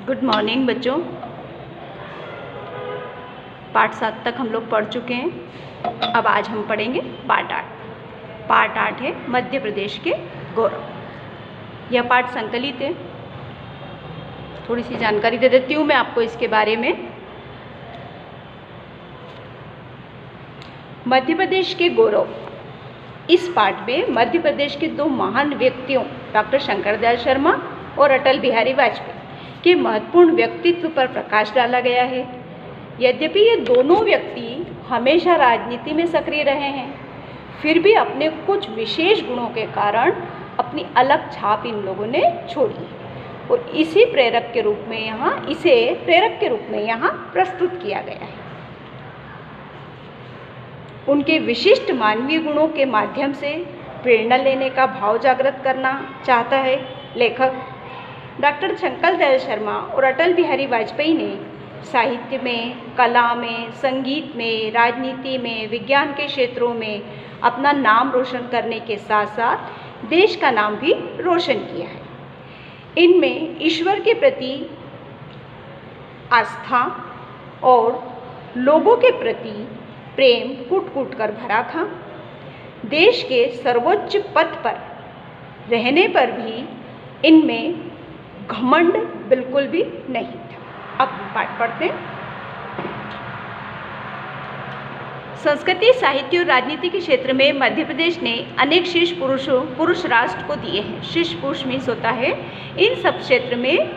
Good morning बच्चों। पाठ 7 तक हम लोग पढ़ चुके हैं। अब आज हम पढ़ेंगे पाठ 8। पाठ 8 है मध्य प्रदेश के गौरव। यह पाठ संकलित है। थोड़ी सी जानकारी दे देती हूँ मैं आपको इसके बारे में। मध्य प्रदेश के गौरव, इस पाठ में मध्य प्रदेश के दो महान व्यक्तियों डॉक्टर शंकरदयाल शर्मा और अटल बिहारी वाजपेयी के महत्वपूर्ण व्यक्तित्व पर प्रकाश डाला गया है। यद्यपि ये दोनों व्यक्ति हमेशा राजनीति में सक्रिय रहे हैं, फिर भी अपने कुछ विशेष गुणों के कारण अपनी अलग छाप इन लोगों ने छोड़ी और इसे प्रेरक के रूप में यहाँ प्रस्तुत किया गया है। उनके विशिष्ट मानवीय गुणों के माध्यम से प्रेरणा लेने का भाव जागृत करना चाहता है लेखक। डॉक्टर शंकरदयाल शर्मा और अटल बिहारी वाजपेयी ने साहित्य में, कला में, संगीत में, राजनीति में, विज्ञान के क्षेत्रों में अपना नाम रोशन करने के साथ साथ देश का नाम भी रोशन किया है। इनमें ईश्वर के प्रति आस्था और लोगों के प्रति प्रेम कूट-कूट कर भरा था। देश के सर्वोच्च पद पर रहने पर भी इनमें घमंड बिल्कुल भी नहीं था। अब पाठ पढ़ते हैं। संस्कृति, साहित्य और राजनीति के क्षेत्र में मध्य प्रदेश ने अनेक शीर्ष पुरुष राष्ट्र को दिए हैं। शीर्ष पुरुष मीन्स होता है इन सब क्षेत्र में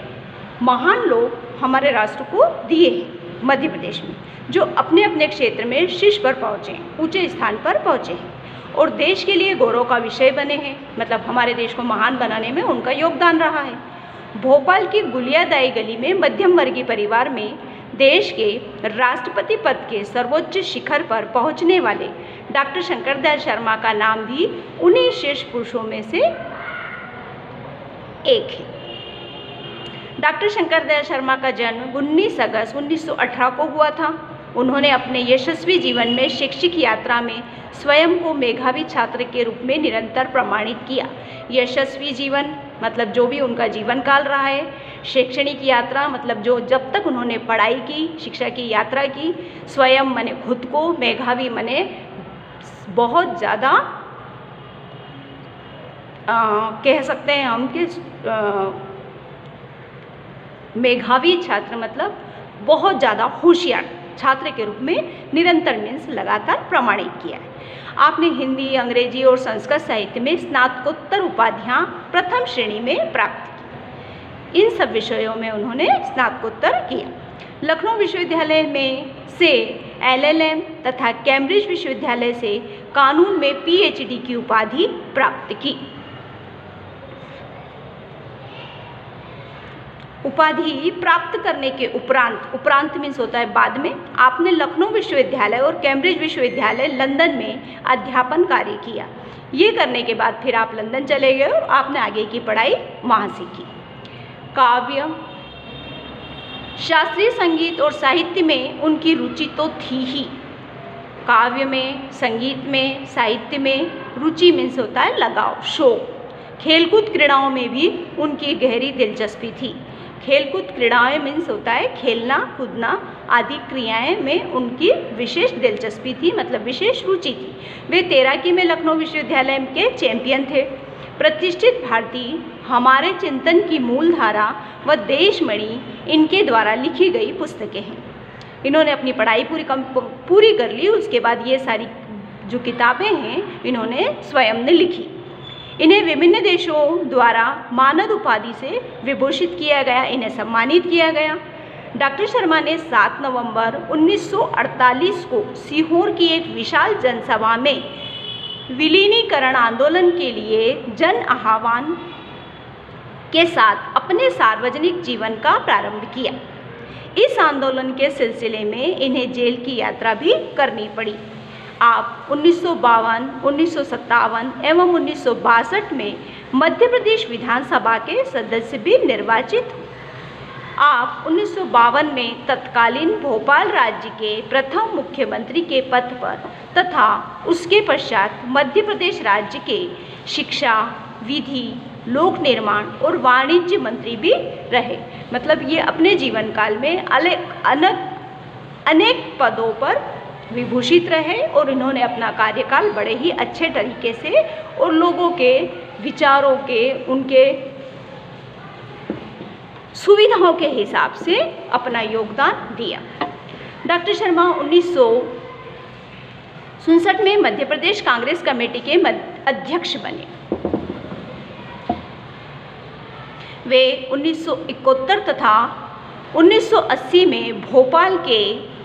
महान लोग हमारे राष्ट्र को दिए हैं मध्य प्रदेश में, जो अपने अपने क्षेत्र में शीर्ष पर पहुँचे हैं, ऊंचे स्थान पर पहुँचे हैं और देश के लिए गौरव का विषय बने हैं। मतलब हमारे देश को महान बनाने में उनका योगदान रहा है। भोपाल की गुलियादाई गली में मध्यम वर्गीय परिवार में देश के राष्ट्रपति पद के सर्वोच्च शिखर पर पहुंचने वाले डॉक्टर शंकरदयाल शर्मा का नाम भी उन्हीं शीर्ष पुरुषों में से एक है। डॉक्टर शंकरदयाल शर्मा का जन्म 19 अगस्त 1918 को हुआ था। उन्होंने अपने यशस्वी जीवन में शैक्षिक यात्रा में स्वयं को मेधावी छात्र के रूप में निरंतर प्रमाणित किया। यशस्वी जीवन मतलब जो भी उनका जीवन काल रहा है। शैक्षणिक यात्रा मतलब जो जब तक उन्होंने पढ़ाई की, शिक्षा की यात्रा की। स्वयं माने खुद को, मेधावी माने बहुत ज़्यादा कह सकते हैं हम कि मेधावी छात्र मतलब बहुत ज़्यादा होशियार छात्र के रूप में निरंतर मीन्स लगातार प्रमाणित किया है। आपने हिंदी, अंग्रेजी और संस्कृत साहित्य में स्नातकोत्तर उपाधियाँ प्रथम श्रेणी में प्राप्त की। इन सब विषयों में उन्होंने स्नातकोत्तर किया। लखनऊ विश्वविद्यालय में से LLM तथा कैम्ब्रिज विश्वविद्यालय से कानून में PhD की उपाधि प्राप्त की। उपाधि प्राप्त करने के उपरांत मीन्स होता है बाद में, आपने लखनऊ विश्वविद्यालय और कैम्ब्रिज विश्वविद्यालय लंदन में अध्यापन कार्य किया। ये करने के बाद फिर आप लंदन चले गए और आपने आगे की पढ़ाई वहाँ से की। काव्य, शास्त्रीय संगीत और साहित्य में उनकी रुचि तो थी ही। काव्य में, संगीत में, साहित्य में रुचि मीन्स होता है लगाव, शौक। खेलकूद क्रीड़ाओं में भी उनकी गहरी दिलचस्पी थी। खेलकूद क्रीड़ाएं मीन्स होता है खेलना, कूदना आदि क्रियाएं में उनकी विशेष दिलचस्पी थी, मतलब विशेष रुचि थी। वे तैराकी में लखनऊ विश्वविद्यालय के चैंपियन थे। प्रतिष्ठित भारतीय, हमारे चिंतन की मूलधारा व देशमणि इनके द्वारा लिखी गई पुस्तकें हैं। इन्होंने अपनी पढ़ाई पूरी कर ली। उसके बाद ये सारी जो किताबें हैं इन्होंने स्वयं ने लिखी। इन्हें विभिन्न देशों द्वारा मानद उपाधि से विभूषित किया गया, इन्हें सम्मानित किया गया। डॉक्टर शर्मा ने 7 नवंबर 1948 को सीहोर की एक विशाल जनसभा में विलीनीकरण आंदोलन के लिए जन आह्वान के साथ अपने सार्वजनिक जीवन का प्रारंभ किया। इस आंदोलन के सिलसिले में इन्हें जेल की यात्रा भी करनी पड़ी। आप 1952, 1957 एवं 1962 में मध्य प्रदेश विधानसभा के सदस्य भी निर्वाचित हुए। आप 1952 में तत्कालीन भोपाल राज्य के प्रथम मुख्यमंत्री के पद पर तथा उसके पश्चात मध्य प्रदेश राज्य के शिक्षा, विधि, लोक निर्माण और वाणिज्य मंत्री भी रहे। मतलब ये अपने जीवन काल में अनेक पदों पर विभूषित रहे और इन्होंने अपना कार्यकाल बड़े ही अच्छे तरीके से और लोगों के विचारों के, उनके सुविधाओं के हिसाब से अपना योगदान दिया। डॉक्टर शर्मा 1967 में मध्य प्रदेश कांग्रेस कमेटी के अध्यक्ष बने। वे 1971 तथा 1980 में भोपाल के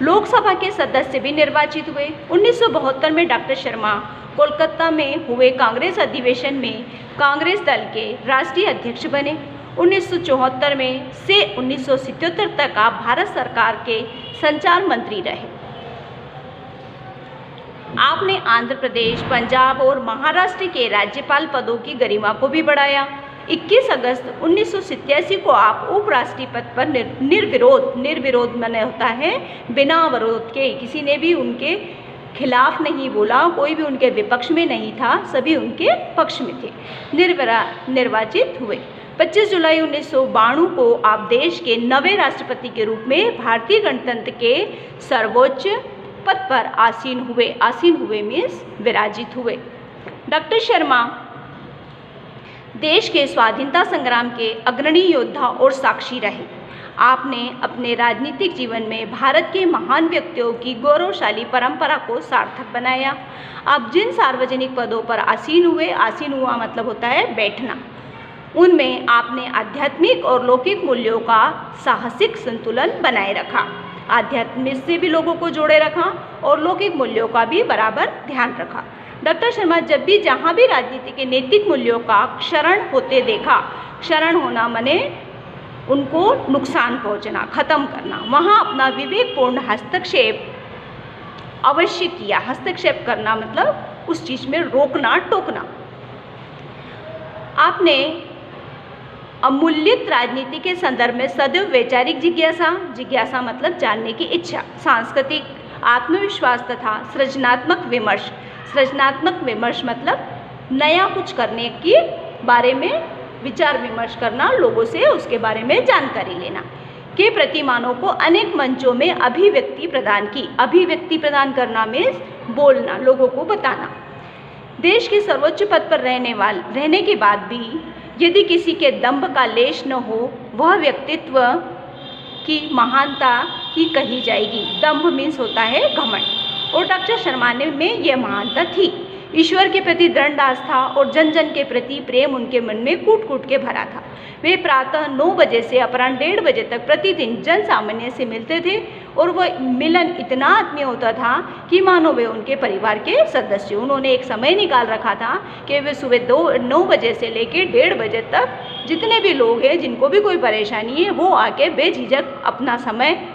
लोकसभा के सदस्य भी निर्वाचित हुए। 1972 में डॉक्टर शर्मा कोलकाता में हुए कांग्रेस अधिवेशन में कांग्रेस दल के राष्ट्रीय अध्यक्ष बने। 1974 में से 1977 तक आप भारत सरकार के संचार मंत्री रहे। आपने आंध्र प्रदेश, पंजाब और महाराष्ट्र के राज्यपाल पदों की गरिमा को भी बढ़ाया। 21 अगस्त 1987 को आप उपराष्ट्रपति पद पर निर्विरोध माने होता है बिना अवरोध के, किसी ने भी उनके खिलाफ नहीं बोला, कोई भी उनके विपक्ष में नहीं था, सभी उनके पक्ष में थे, निर्वाचित हुए। 25 जुलाई 1992 को आप देश के 9वें राष्ट्रपति के रूप में भारतीय गणतंत्र के सर्वोच्च पद पर आसीन हुए मीन्स विराजित हुए। डॉक्टर शर्मा देश के स्वाधीनता संग्राम के अग्रणी योद्धा और साक्षी रहे। आपने अपने राजनीतिक जीवन में भारत के महान व्यक्तियों की गौरवशाली परंपरा को सार्थक बनाया। आप जिन सार्वजनिक पदों पर आसीन हुआ मतलब होता है बैठना, उनमें आपने आध्यात्मिक और लौकिक मूल्यों का साहसिक संतुलन बनाए रखा। आध्यात्म से भी लोगों को जोड़े रखा और लौकिक मूल्यों का भी बराबर ध्यान रखा। डॉक्टर शर्मा जब भी जहाँ भी राजनीति के नैतिक मूल्यों का क्षरण होते देखा, क्षरण होना माने उनको नुकसान पहुँचना, खत्म करना, वहाँ अपना विवेकपूर्ण हस्तक्षेप अवश्य किया। हस्तक्षेप करना मतलब उस चीज़ में रोकना, टोकना। आपने अमूल्यित राजनीति के संदर्भ में सदैव वैचारिक जिज्ञासा मतलब जानने की इच्छा, सांस्कृतिक आत्मविश्वास तथा सृजनात्मक विमर्श मतलब नया कुछ करने के बारे में विचार विमर्श करना, लोगों से उसके बारे में जानकारी लेना के प्रतिमानों को अनेक मंचों में अभिव्यक्ति प्रदान करना मीन्स बोलना, लोगों को बताना। देश के सर्वोच्च पद पर रहने के बाद भी यदि किसी के दंभ का लेश न हो, वह व्यक्तित्व की महानता ही कही जाएगी। दंभ मीन्स होता है घमंड, और डॉक्टर शर्मा में यह महानता थी। ईश्वर के प्रति दृढ़ आस्था और जन जन के प्रति प्रेम उनके मन में कूट कूट के भरा था। वे प्रातः 9 बजे से अपराह्न 1:30 बजे तक प्रतिदिन जन सामान्य से मिलते थे और वह मिलन इतना आत्मीय होता था कि मानो वे उनके परिवार के सदस्य। उन्होंने एक समय निकाल रखा था कि वे सुबह 9 बजे से लेकर 1:30 बजे तक जितने भी लोग हैं, जिनको भी कोई परेशानी है, वो आके बेझिझक अपना समय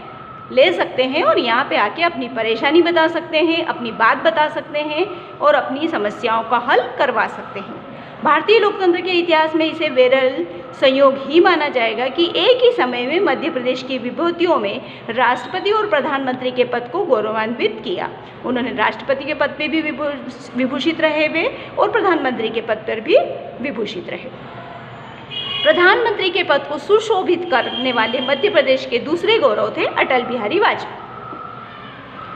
ले सकते हैं और यहाँ पे आके अपनी परेशानी बता सकते हैं, अपनी बात बता सकते हैं और अपनी समस्याओं का हल करवा सकते हैं। भारतीय लोकतंत्र के इतिहास में इसे विरल संयोग ही माना जाएगा कि एक ही समय में मध्य प्रदेश की विभूतियों में राष्ट्रपति और प्रधानमंत्री के पद को गौरवान्वित किया। उन्होंने राष्ट्रपति के पद पे भी विभूषित रहे वे और प्रधानमंत्री के पद पर भी विभूषित रहे। प्रधानमंत्री के पद को सुशोभित करने वाले मध्य प्रदेश के दूसरे गौरव थे अटल बिहारी वाजपेयी।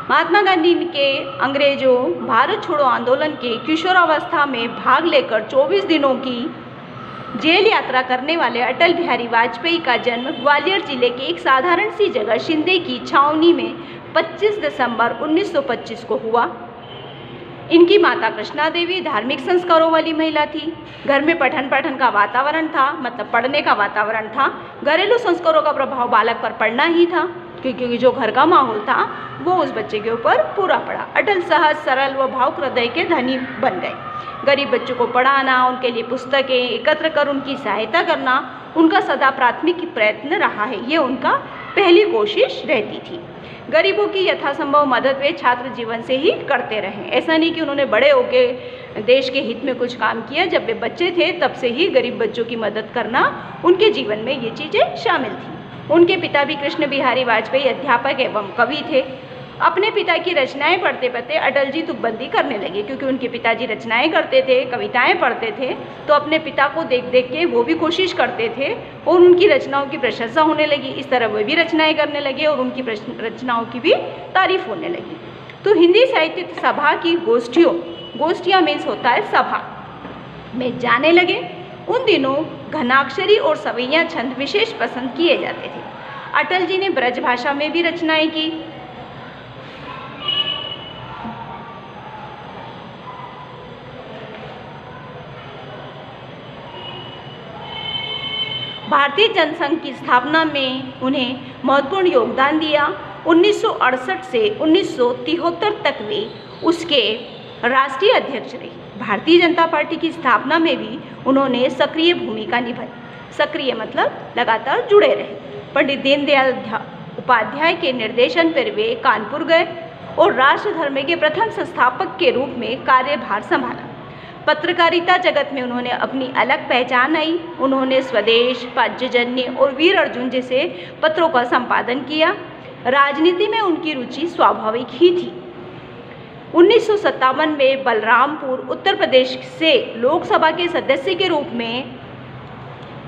महात्मा गांधी के अंग्रेजों भारत छोड़ो आंदोलन के किशोरावस्था में भाग लेकर 24 दिनों की जेल यात्रा करने वाले अटल बिहारी वाजपेयी का जन्म ग्वालियर जिले के एक साधारण सी जगह शिंदे की छावनी में 25 दिसंबर 1925 को हुआ। इनकी माता कृष्णा देवी धार्मिक संस्कारों वाली महिला थी। घर में पठन पाठन का वातावरण था, मतलब पढ़ने का वातावरण था। घरेलू संस्कारों का प्रभाव बालक पर पड़ना ही था, क्योंकि जो घर का माहौल था वो उस बच्चे के ऊपर पूरा पड़ा। अटल सहज, सरल व भावुक हृदय के धनी बन गए। गरीब बच्चों को पढ़ाना, उनके लिए पुस्तकें एकत्र कर उनकी सहायता करना उनका सदा प्राथमिक प्रयत्न रहा है। ये उनका पहली कोशिश रहती थी। गरीबों की यथासंभव मदद वे छात्र जीवन से ही करते रहे। ऐसा नहीं कि उन्होंने बड़े होके देश के हित में कुछ काम किया। जब वे बच्चे थे तब से ही गरीब बच्चों की मदद करना उनके जीवन में ये चीज़ें शामिल थी। उनके पिता भी कृष्ण बिहारी वाजपेयी अध्यापक एवं कवि थे। अपने पिता की रचनाएं पढ़ते पढ़ते अटल जी तुकबंदी करने लगे, क्योंकि उनके पिताजी रचनाएं करते थे, कविताएं पढ़ते थे, तो अपने पिता को देख देख के वो भी कोशिश करते थे और उनकी रचनाओं की प्रशंसा होने लगी। इस तरह वो भी रचनाएं करने लगे और उनकी रचनाओं की भी तारीफ होने लगी। तो हिंदी साहित्य सभा की गोष्ठियाँ मीन्स होता है सभा में जाने लगे। उन दिनों घनाक्षरी और सवैया छंद विशेष पसंद किए जाते थे। अटल जी ने ब्रज भाषा में भी रचनाएं की। भारतीय जनसंघ की स्थापना में उन्हें महत्वपूर्ण योगदान दिया। 1968 से 1973 तक वे उसके राष्ट्रीय अध्यक्ष रहे। भारतीय जनता पार्टी की स्थापना में भी उन्होंने सक्रिय भूमिका निभाई। सक्रिय मतलब लगातार जुड़े रहे। पंडित दीनदयाल उपाध्याय के निर्देशन पर वे कानपुर गए और राष्ट्र धर्म के प्रथम संस्थापक के रूप में कार्यभार संभाला। पत्रकारिता जगत में उन्होंने अपनी अलग पहचान आई। उन्होंने स्वदेश, पांचजन्य और वीर अर्जुन जैसे पत्रों का संपादन किया। राजनीति में उनकी रुचि स्वाभाविक ही थी। 1957 में बलरामपुर उत्तर प्रदेश से लोकसभा के सदस्य के रूप में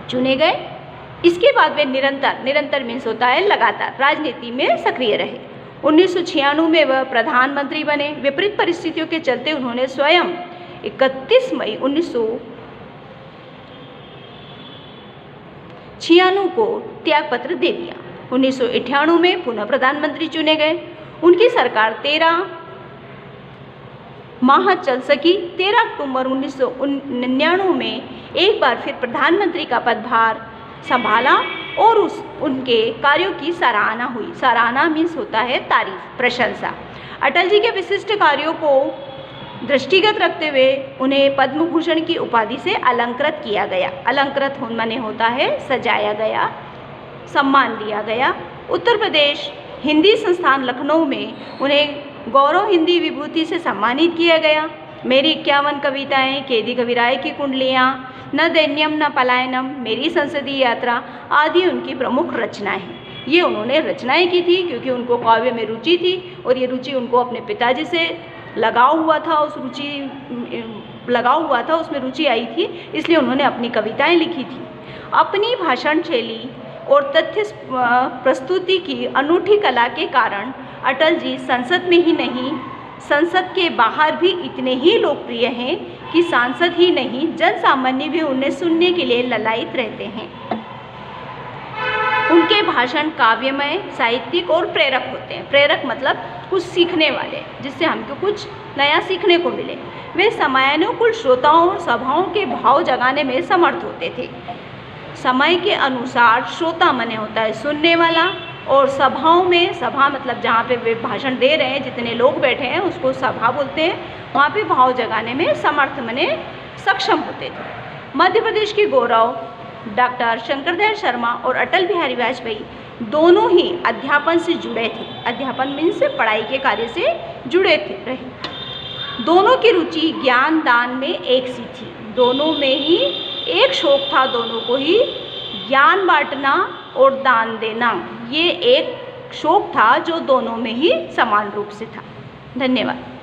चुने गए। इसके बाद वे निरंतर मीन्स होता है लगातार राजनीति में सक्रिय रहे। 1996 में वह प्रधानमंत्री बने। विपरीत परिस्थितियों के चलते उन्होंने स्वयं 31 मई 1996 को त्यागपत्र दे दिया। 1998 में पुनः प्रधानमंत्री चुने गए। उनकी सरकार 13 माह चल सकी। 13 अक्टूबर 1999 में एक बार फिर प्रधानमंत्री का पदभार संभाला और उनके कार्यों की सराहना हुई। सराहना मीन्स होता है तारीफ, प्रशंसा। अटल जी के विशिष्ट कार्यों को दृष्टिगत रखते हुए उन्हें पद्म भूषण की उपाधि से अलंकृत किया गया। अलंकृत माने होता है सजाया गया, सम्मान दिया गया। उत्तर प्रदेश हिंदी संस्थान लखनऊ में उन्हें गौरव हिंदी विभूति से सम्मानित किया गया। मेरी 51 कविताएं, केदी कविराय की कुंडलियाँ, न दैन्यम न पलायनम, मेरी संसदीय यात्रा आदि उनकी प्रमुख रचनाएं हैं। ये उन्होंने रचनाएं की थी क्योंकि उनको काव्य में रुचि थी और ये रुचि उनको अपने पिताजी से लगाव हुआ था, उसमें रुचि आई थी, इसलिए उन्होंने अपनी कविताएं लिखी थी। अपनी भाषण शैली और तथ्य प्रस्तुति की अनूठी कला के कारण अटल जी संसद में ही नहीं, संसद के बाहर भी इतने ही लोकप्रिय हैं कि सांसद ही नहीं, जन सामान्य भी उन्हें सुनने के लिए ललायित रहते हैं। उनके भाषण काव्यमय, साहित्यिक और प्रेरक होते हैं। प्रेरक मतलब कुछ सीखने वाले, जिससे हमको कुछ नया सीखने को मिले। वे समयानुकूल श्रोताओं और सभाओं के भाव जगाने में समर्थ होते थे। समय के अनुसार श्रोता माने होता है सुनने वाला, और सभाओं में, सभा मतलब जहाँ पे वे भाषण दे रहे हैं, जितने लोग बैठे हैं उसको सभा बोलते हैं, वहाँ पे भाव जगाने में समर्थ माने सक्षम होते थे। मध्य प्रदेश के गौरव डॉक्टर शंकरदयाल शर्मा और अटल बिहारी वाजपेयी दोनों ही अध्यापन से जुड़े थे। अध्यापन मीन्स पढ़ाई के कार्य से जुड़े रहे। दोनों की रुचि ज्ञान दान में एक सी थी। दोनों में ही एक शौक था, दोनों को ही ज्ञान बांटना और दान देना, ये एक शौक था जो दोनों में ही समान रूप से था। धन्यवाद।